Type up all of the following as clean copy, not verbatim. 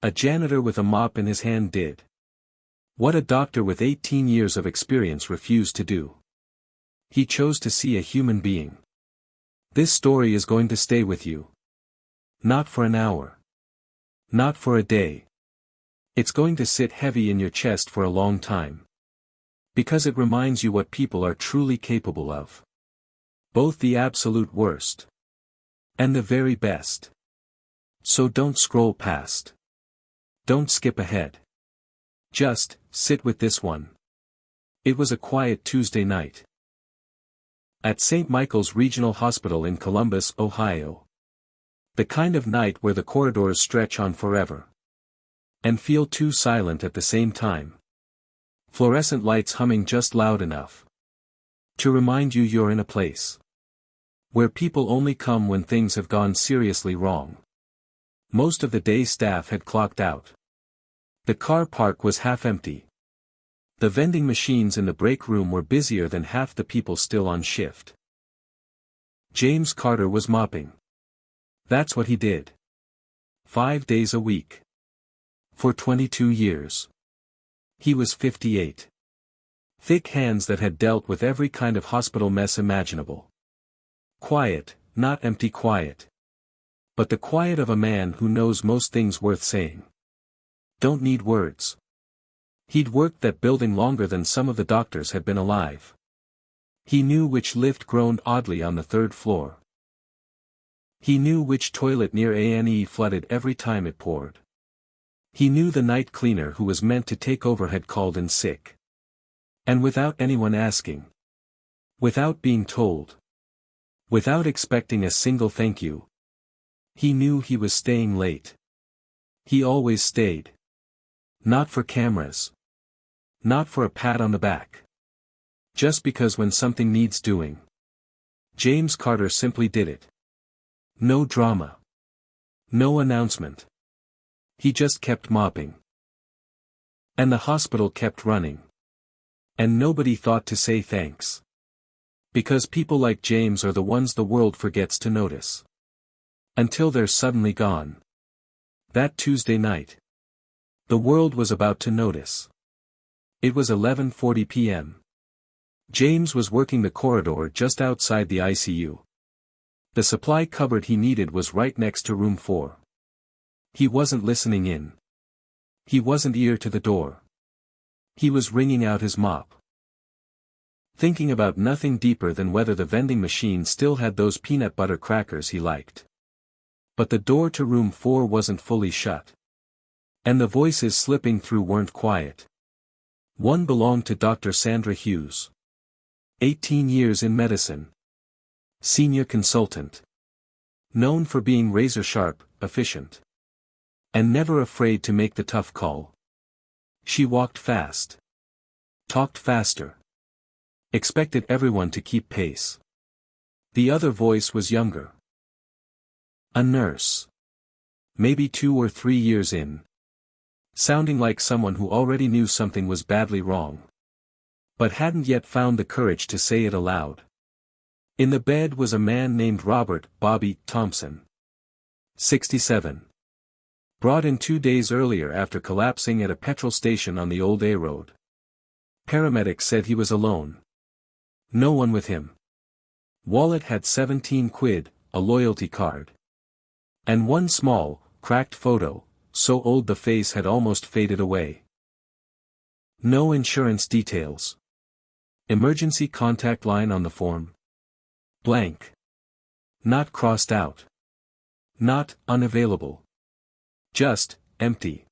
A janitor with a mop in his hand did what a doctor with 18 years of experience refused to do. He chose to see a human being. This story is going to stay with you. Not for an hour. Not for a day. It's going to sit heavy in your chest for a long time. Because it reminds you what people are truly capable of. Both the absolute worst. And the very best. So don't scroll past. Don't skip ahead. Just, sit with this one. It was a quiet Tuesday night. At St. Michael's Regional Hospital in Columbus, Ohio. The kind of night where the corridors stretch on forever. And feel too silent at the same time. Fluorescent lights humming just loud enough. To remind you you're in a place. Where people only come when things have gone seriously wrong. Most of the day staff had clocked out. The car park was half empty. The vending machines in the break room were busier than half the people still on shift. James Carter was mopping. That's what he did. 5 days a week. For 22 years. He was 58. Thick hands that had dealt with every kind of hospital mess imaginable. Quiet, not empty quiet. But the quiet of a man who knows most things worth saying. Don't need words. He'd worked that building longer than some of the doctors had been alive. He knew which lift groaned oddly on the 3rd floor. He knew which toilet near A&E flooded every time it poured. He knew the night cleaner who was meant to take over had called in sick. And without anyone asking. Without being told. Without expecting a single thank you. He knew he was staying late. He always stayed. Not for cameras. Not for a pat on the back. Just because when something needs doing. James Carter simply did it. No drama. No announcement. He just kept mopping. And the hospital kept running. And nobody thought to say thanks. Because people like James are the ones the world forgets to notice. Until they're suddenly gone. That Tuesday night. The world was about to notice. It was 11:40 p.m. James was working the corridor just outside the ICU. The supply cupboard he needed was right next to room 4. He wasn't listening in. He wasn't ear to the door. He was wringing out his mop. Thinking about nothing deeper than whether the vending machine still had those peanut butter crackers he liked. But the door to room 4 wasn't fully shut. And the voices slipping through weren't quiet. One belonged to Dr. Sandra Hughes. 18 years in medicine. Senior consultant. Known for being razor-sharp, efficient. And never afraid to make the tough call. She walked fast. Talked faster. Expected everyone to keep pace. The other voice was younger. A nurse. Maybe 2 or 3 years in. Sounding like someone who already knew something was badly wrong. But hadn't yet found the courage to say it aloud. In the bed was a man named Robert Bobby Thompson. 67. Brought in 2 days earlier after collapsing at a petrol station on the old A road. Paramedics said he was alone. No one with him. Wallet had 17 quid, a loyalty card. And one small, cracked photo, so old the face had almost faded away. No insurance details. Emergency contact line on the form. Blank. Not crossed out. Not unavailable. Just empty.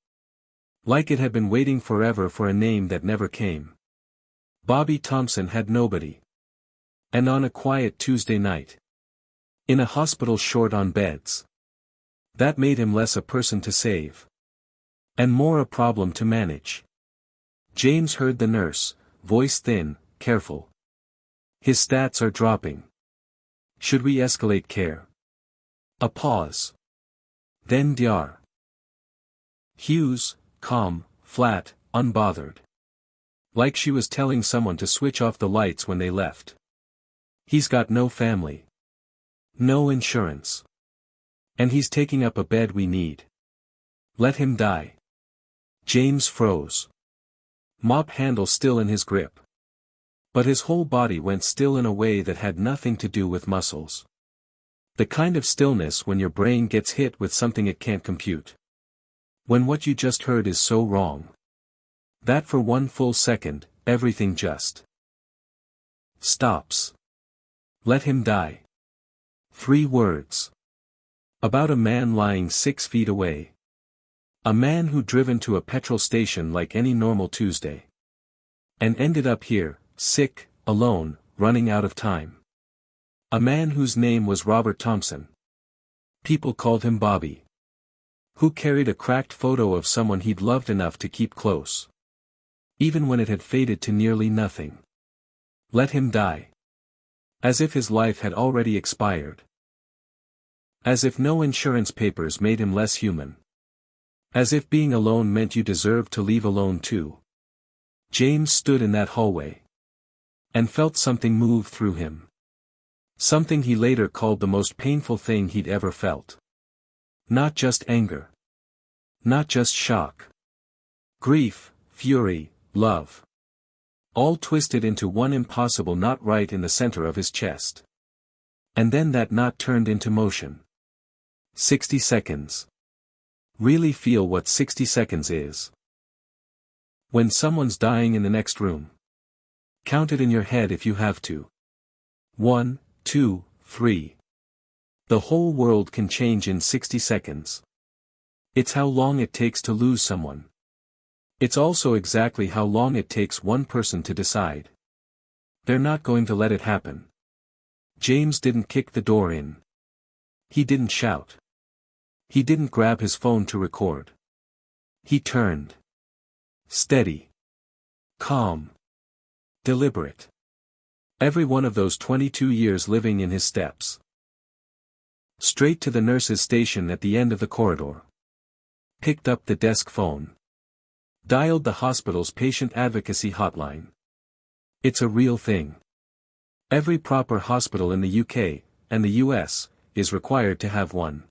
Like it had been waiting forever for a name that never came. Bobby Thompson had nobody. And on a quiet Tuesday night. In a hospital short on beds. That made him less a person to save. And more a problem to manage. James heard the nurse, voice thin, careful. His stats are dropping. Should we escalate care? A pause. Then Dr. Hughes, calm, flat, unbothered. Like she was telling someone to switch off the lights when they left. He's got no family. No insurance. And he's taking up a bed we need. Let him die. James froze. Mop handle still in his grip. But his whole body went still in a way that had nothing to do with muscles. The kind of stillness when your brain gets hit with something it can't compute. When what you just heard is so wrong. That for one full second, everything just stops. Let him die. 3 words. About a man lying 6 feet away. A man who'd driven to a petrol station like any normal Tuesday. And ended up here, sick, alone, running out of time. A man whose name was Robert Thompson. People called him Bobby. Who carried a cracked photo of someone he'd loved enough to keep close. Even when it had faded to nearly nothing. Let him die. As if his life had already expired. As if no insurance papers made him less human. As if being alone meant you deserved to leave alone too. James stood in that hallway. And felt something move through him. Something he later called the most painful thing he'd ever felt. Not just anger. Not just shock. Grief, fury, love. All twisted into one impossible knot right in the center of his chest. And then that knot turned into motion. 60 seconds. Really feel what 60 seconds is. When someone's dying in the next room. Count it in your head if you have to. 1, 2, 3. The whole world can change in 60 seconds. It's how long it takes to lose someone. It's also exactly how long it takes one person to decide. They're not going to let it happen. James didn't kick the door in. He didn't shout. He didn't grab his phone to record. He turned. Steady. Calm. Deliberate. Every one of those 22 years living in his steps. Straight to the nurse's station at the end of the corridor. Picked up the desk phone. Dialed the hospital's patient advocacy hotline. It's a real thing. Every proper hospital in the UK, and the US, is required to have one.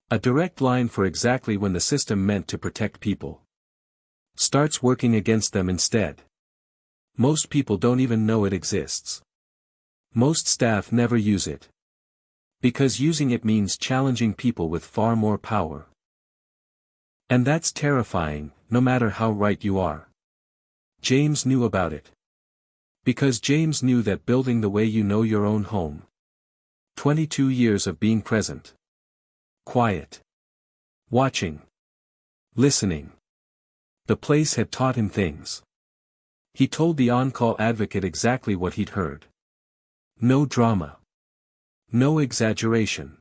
A direct line for exactly when the system meant to protect people starts working against them instead. Most people don't even know it exists. Most staff never use it. Because using it means challenging people with far more power. And that's terrifying, no matter how right you are. James knew about it. Because James knew that building the way you know your own home. 22 years of being present. Quiet. Watching. Listening. The place had taught him things. He told the on-call advocate exactly what he'd heard. No drama. No exaggeration.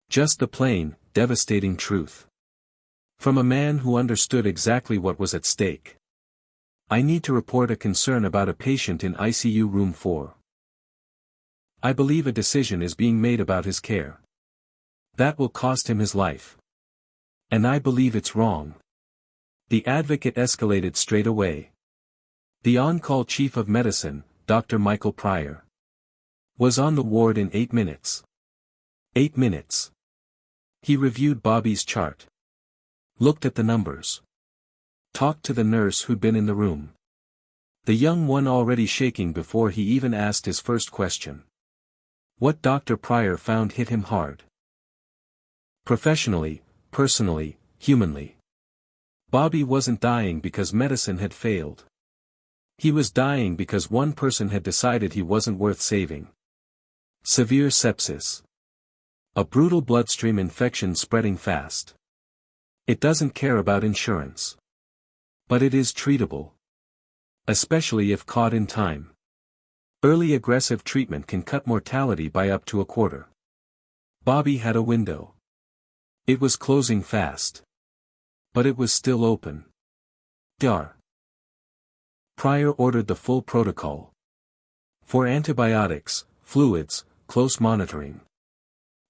Just the plain, devastating truth. From a man who understood exactly what was at stake. I need to report a concern about a patient in ICU room 4. I believe a decision is being made about his care. That will cost him his life. And I believe it's wrong. The advocate escalated straight away. The on-call chief of medicine, Dr. Michael Pryor, was on the ward in 8 minutes. 8 minutes. He reviewed Bobby's chart. Looked at the numbers. Talked to the nurse who'd been in the room. The young one already shaking before he even asked his first question. What Dr. Pryor found hit him hard. Professionally, personally, humanly. Bobby wasn't dying because medicine had failed. He was dying because one person had decided he wasn't worth saving. Severe sepsis. A brutal bloodstream infection spreading fast. It doesn't care about insurance. But it is treatable. Especially if caught in time. Early aggressive treatment can cut mortality by up to a quarter. Bobby had a window. It was closing fast. But it was still open. Dar. Pryor ordered the full protocol. For antibiotics, fluids, close monitoring.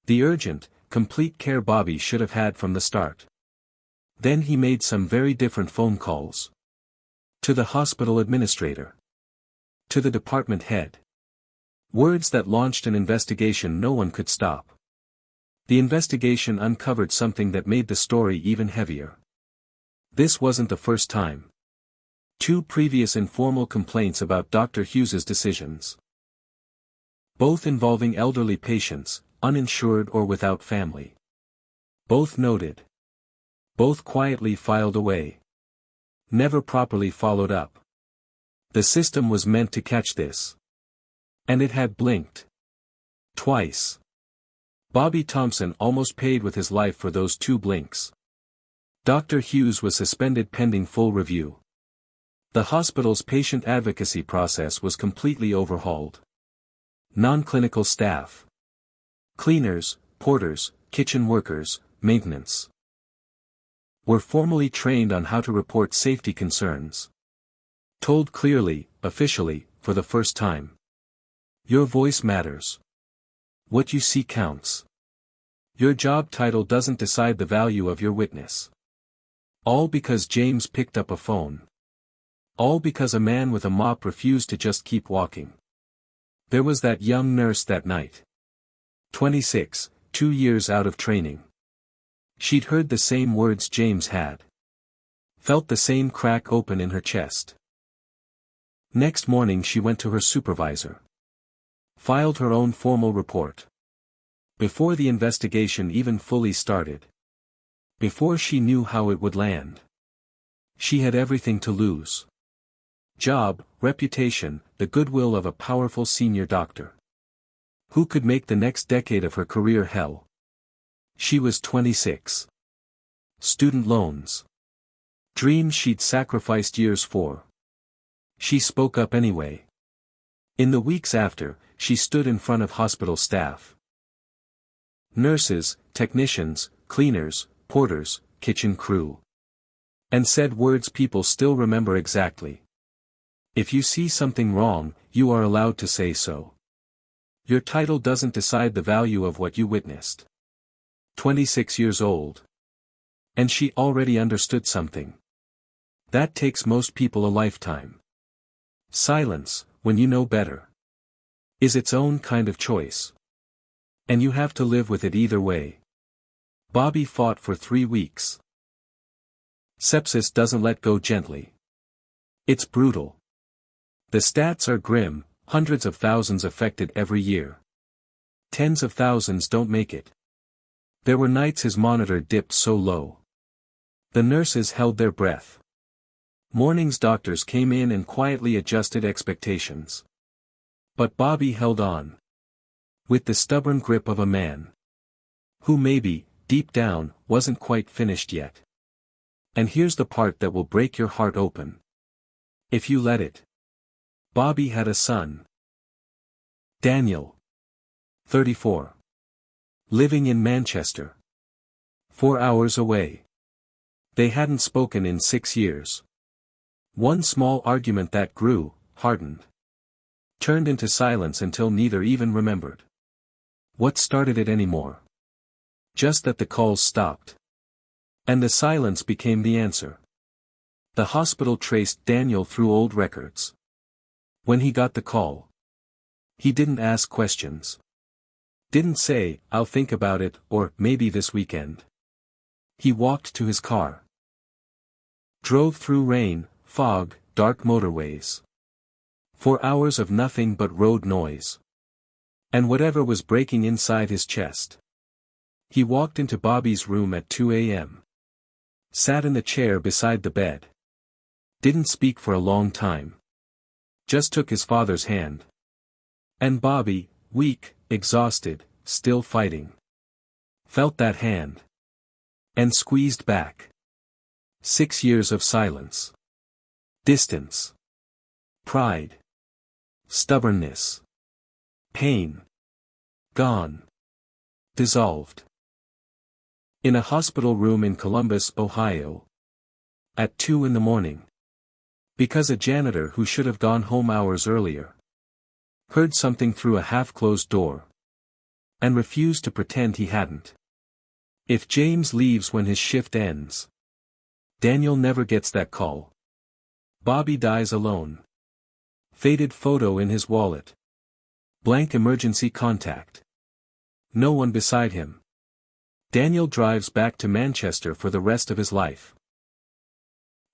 The urgent, complete care Bobby should have had from the start. Then he made some very different phone calls. To the hospital administrator. To the department head. Words that launched an investigation no one could stop. The investigation uncovered something that made the story even heavier. This wasn't the first time. 2 previous informal complaints about Dr. Hughes's decisions. Both involving elderly patients, uninsured or without family. Both noted. Both quietly filed away. Never properly followed up. The system was meant to catch this. And it had blinked. Twice. Bobby Thompson almost paid with his life for those 2 blinks. Dr. Hughes was suspended pending full review. The hospital's patient advocacy process was completely overhauled. Non-clinical staff. Cleaners, porters, kitchen workers, maintenance. Were formally trained on how to report safety concerns. Told clearly, officially, for the first time. Your voice matters. What you see counts. Your job title doesn't decide the value of your witness. All because James picked up a phone. All because a man with a mop refused to just keep walking. There was that young nurse that night. 26, 2 years out of training. She'd heard the same words James had. Felt the same crack open in her chest. Next morning she went to her supervisor. Filed her own formal report. Before the investigation even fully started. Before she knew how it would land. She had everything to lose. Job, reputation, the goodwill of a powerful senior doctor. Who could make the next decade of her career hell? She was 26. Student loans. Dreams she'd sacrificed years for. She spoke up anyway. In the weeks after, she stood in front of hospital staff. Nurses, technicians, cleaners, porters, kitchen crew. And said words people still remember exactly. If you see something wrong, you are allowed to say so. Your title doesn't decide the value of what you witnessed. 26 years old. And she already understood something. That takes most people a lifetime. Silence, when you know better, is its own kind of choice. And you have to live with it either way. Bobby fought for 3 weeks. Sepsis doesn't let go gently. It's brutal. The stats are grim, hundreds of thousands affected every year. Tens of thousands don't make it. There were nights his monitor dipped so low. The nurses held their breath. Mornings doctors came in and quietly adjusted expectations. But Bobby held on. With the stubborn grip of a man. Who maybe, deep down, wasn't quite finished yet. And here's the part that will break your heart open. If you let it. Bobby had a son. Daniel. 34. Living in Manchester. 4 hours away. They hadn't spoken in 6 years. One small argument that grew, hardened. Turned into silence until neither even remembered. What started it anymore? Just that the calls stopped. And the silence became the answer. The hospital traced Daniel through old records. When he got the call, he didn't ask questions. Didn't say, "I'll think about it," or "maybe this weekend." He walked to his car. Drove through rain, fog, dark motorways. 4 hours of nothing but road noise. And whatever was breaking inside his chest. He walked into Bobby's room at 2 a.m. Sat in the chair beside the bed. Didn't speak for a long time. Just took his father's hand. And Bobby, weak, exhausted, still fighting. Felt that hand. And squeezed back. 6 years of silence. Distance. Pride. Stubbornness. Pain. Gone. Dissolved. In a hospital room in Columbus, Ohio. At 2 in the morning. Because a janitor who should have gone home hours earlier heard something through a half-closed door. And refused to pretend he hadn't. If James leaves when his shift ends, Daniel never gets that call. Bobby dies alone. Faded photo in his wallet. Blank emergency contact. No one beside him. Daniel drives back to Manchester for the rest of his life,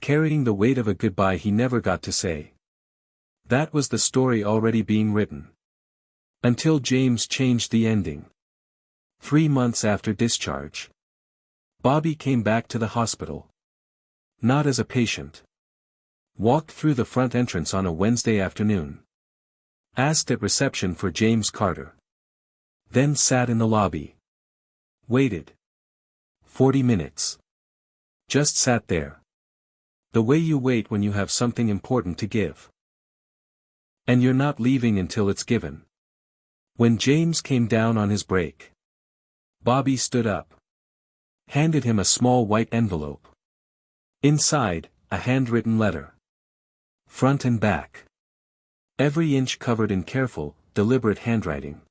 carrying the weight of a goodbye he never got to say. That was the story already being written. Until James changed the ending. 3 months after discharge, Bobby came back to the hospital. Not as a patient. Walked through the front entrance on a Wednesday afternoon. Asked at reception for James Carter. Then sat in the lobby. Waited. 40 minutes. Just sat there. The way you wait when you have something important to give. And you're not leaving until it's given. When James came down on his break, Bobby stood up. Handed him a small white envelope. Inside, a handwritten letter. Front and back. Every inch covered in careful, deliberate handwriting.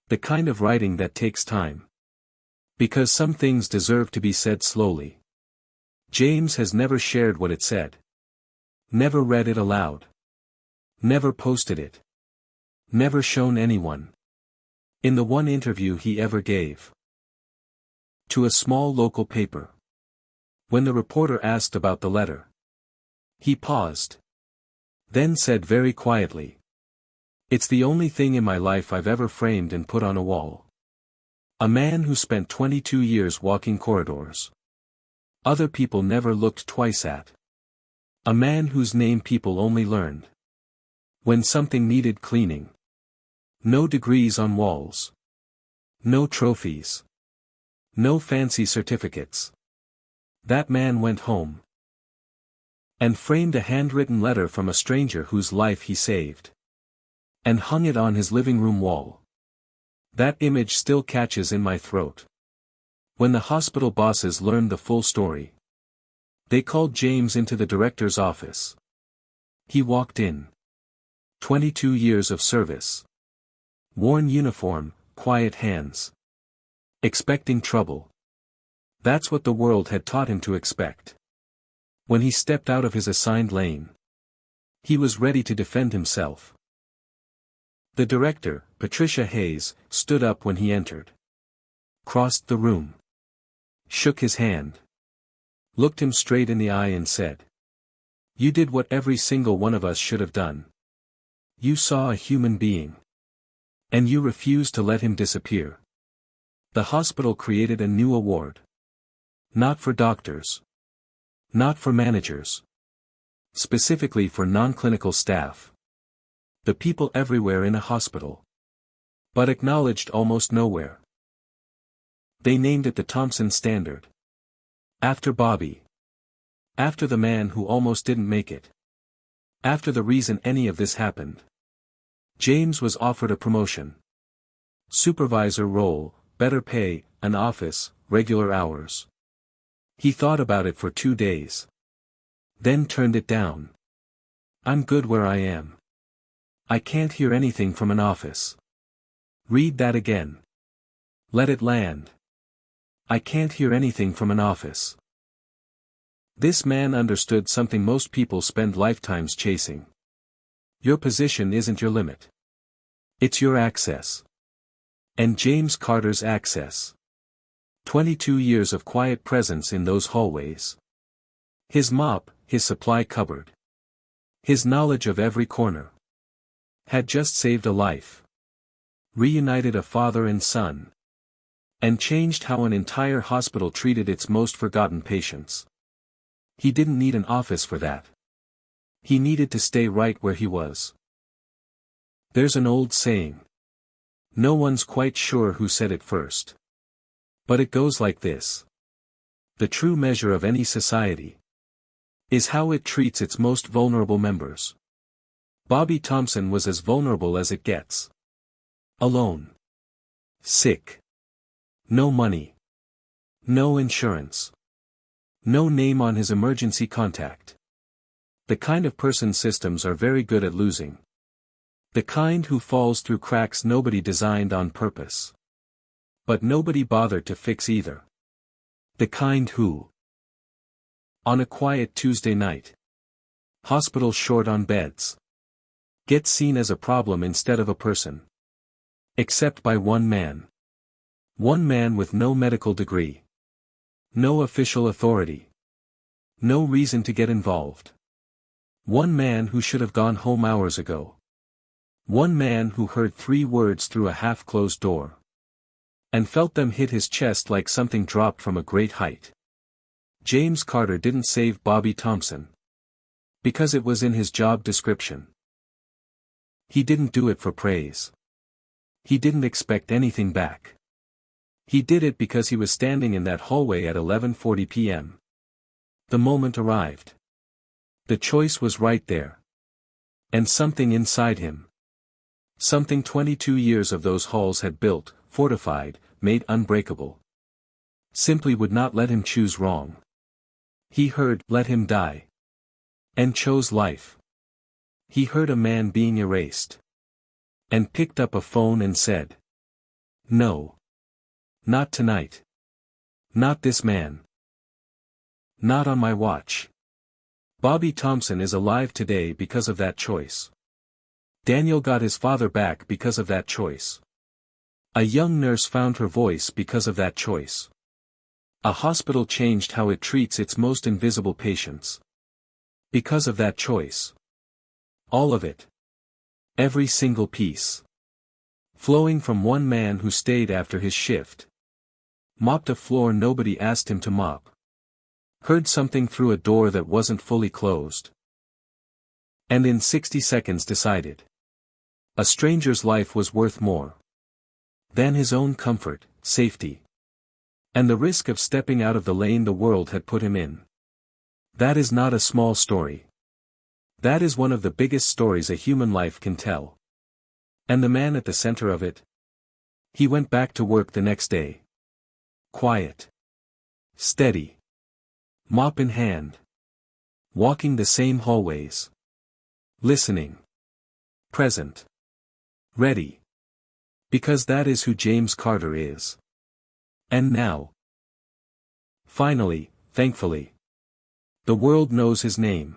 The kind of writing that takes time. Because some things deserve to be said slowly. James has never shared what it said. Never read it aloud. Never posted it. Never shown anyone. In the one interview he ever gave. To a small local paper. When the reporter asked about the letter, he paused. Then said very quietly, "It's the only thing in my life I've ever framed and put on a wall. A man who spent 22 years walking corridors. Other people never looked twice at. A man whose name people only learned when something needed cleaning. No degrees on walls. No trophies. No fancy certificates. That man went home. And framed a handwritten letter from a stranger whose life he saved. And hung it on his living room wall. That image still catches in my throat. When the hospital bosses learned the full story, they called James into the director's office. He walked in. 22 years of service. Worn uniform, quiet hands. Expecting trouble. That's what the world had taught him to expect. When he stepped out of his assigned lane, he was ready to defend himself. The director, Patricia Hayes, stood up when he entered. Crossed the room. Shook his hand. Looked him straight in the eye and said, "You did what every single one of us should have done. You saw a human being. And you refused to let him disappear." The hospital created a new award. Not for doctors. Not for managers. Specifically for non-clinical staff. The people everywhere in a hospital. But acknowledged almost nowhere. They named it the Thompson Standard. After Bobby. After the man who almost didn't make it. After the reason any of this happened. James was offered a promotion. Supervisor role, better pay, an office, regular hours. He thought about it for 2 days. Then turned it down. "I'm good where I am. I can't hear anything from an office." Read that again. Let it land. I can't hear anything from an office. This man understood something most people spend lifetimes chasing. Your position isn't your limit. It's your access. And James Carter's access. 22 years of quiet presence in those hallways. His mop, his supply cupboard. His knowledge of every corner. Had just saved a life. Reunited a father and son. And changed how an entire hospital treated its most forgotten patients. He didn't need an office for that. He needed to stay right where he was. There's an old saying. No one's quite sure who said it first. But it goes like this. The true measure of any society is how it treats its most vulnerable members. Bobby Thompson was as vulnerable as it gets. Alone. Sick. No money. No insurance. No name on his emergency contact. The kind of person systems are very good at losing. The kind who falls through cracks nobody designed on purpose. But nobody bothered to fix either. The kind who, on a quiet Tuesday night, hospital short on beds, gets seen as a problem instead of a person. Except by one man. One man with no medical degree. No official authority. No reason to get involved. One man who should have gone home hours ago. One man who heard 3 words through a half-closed door. And felt them hit his chest like something dropped from a great height. James Carter didn't save Bobby Thompson. Because it was in his job description. He didn't do it for praise. He didn't expect anything back. He did it because he was standing in that hallway at 11:40 p.m. The moment arrived. The choice was right there. And something inside him. Something 22 years of those halls had built, fortified, made unbreakable. Simply would not let him choose wrong. He heard, "Let him die." And chose life. He heard a man being erased. And picked up a phone and said, "No. Not tonight. Not this man. Not on my watch." Bobby Thompson is alive today because of that choice. Daniel got his father back because of that choice. A young nurse found her voice because of that choice. A hospital changed how it treats its most invisible patients. Because of that choice. All of it. Every single piece. Flowing from one man who stayed after his shift. Mopped a floor nobody asked him to mop. Heard something through a door that wasn't fully closed. And in 60 seconds decided. A stranger's life was worth more than his own comfort, safety, and the risk of stepping out of the lane the world had put him in. That is not a small story. That is one of the biggest stories a human life can tell. And the man at the center of it? He went back to work the next day. Quiet. Steady. Mop in hand. Walking the same hallways. Listening. Present. Ready. Because that is who James Carter is. And now. Finally, thankfully. The world knows his name.